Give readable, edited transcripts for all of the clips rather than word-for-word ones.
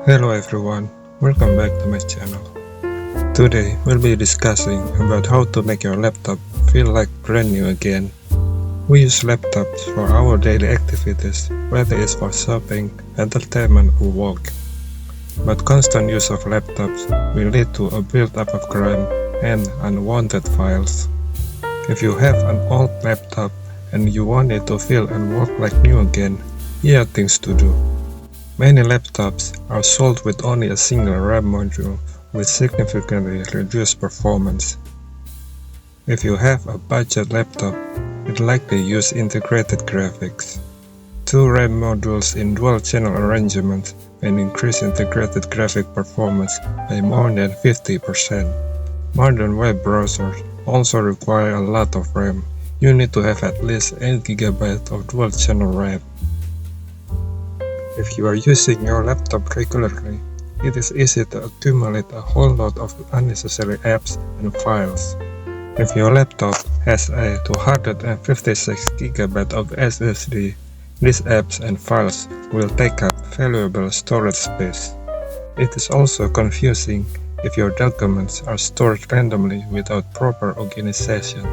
Hello everyone, welcome back to my channel. Today we'll be discussing about how to make your laptop feel like brand new again. We use laptops for our daily activities, whether it's for shopping, entertainment or work. But constant use of laptops will lead to a build-up of crime and unwanted files. If you have an old laptop and you want it to feel and work like new again, here are things to do. Many laptops are sold with only a single RAM module with significantly reduced performance. If you have a budget laptop, it likely uses integrated graphics. 2 RAM modules in dual-channel arrangements can increase integrated graphic performance by more than 50%. Modern web browsers also require a lot of RAM. You need to have at least 8 GB of dual-channel RAM. If you are using your laptop regularly, it is easy to accumulate a whole lot of unnecessary apps and files. If your laptop has a 256 GB of SSD, these apps and files will take up valuable storage space. It is also confusing if your documents are stored randomly without proper organization.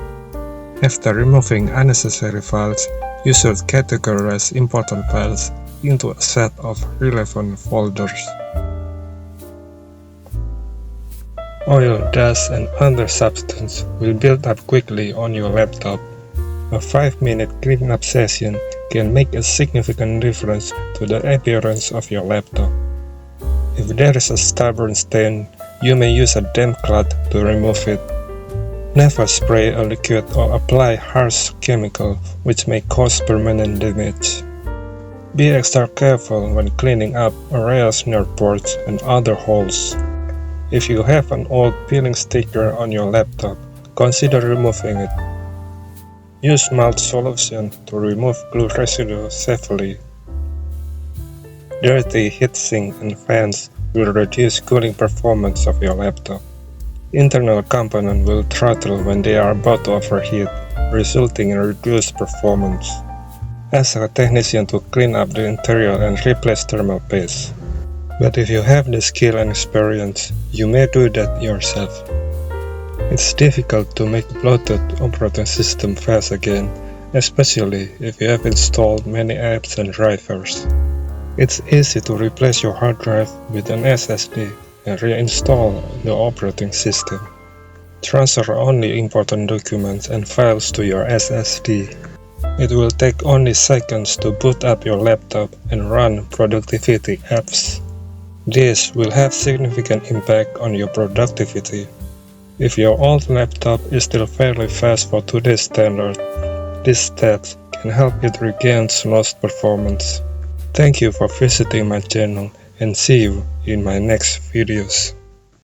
After removing unnecessary files, you should categorize important files into a set of relevant folders. Oil, dust, and other substance will build up quickly on your laptop. A 5-minute cleanup session can make a significant difference to the appearance of your laptop. If there is a stubborn stain, you may use a damp cloth to remove it. Never spray a liquid or apply harsh chemical which may cause permanent damage. Be extra careful when cleaning up areas near ports and other holes. If you have an old peeling sticker on your laptop, consider removing it. Use mild solution to remove glue residue safely. Dirty heatsink and fans will reduce cooling performance of your laptop. Internal components will throttle when they are about to overheat, resulting in reduced performance. Ask a technician to clean up the interior and replace thermal paste. But if you have the skill and experience, you may do that yourself. It's difficult to make bloated operating system fast again, especially if you have installed many apps and drivers. It's easy to replace your hard drive with an SSD and reinstall the operating system. Transfer only important documents and files to your SSD. It will take only seconds to boot up your laptop and run productivity apps. This will have significant impact on your productivity. If your old laptop is still fairly fast for today's standard, these steps can help it regain lost performance. Thank you for visiting my channel and see you in my next videos.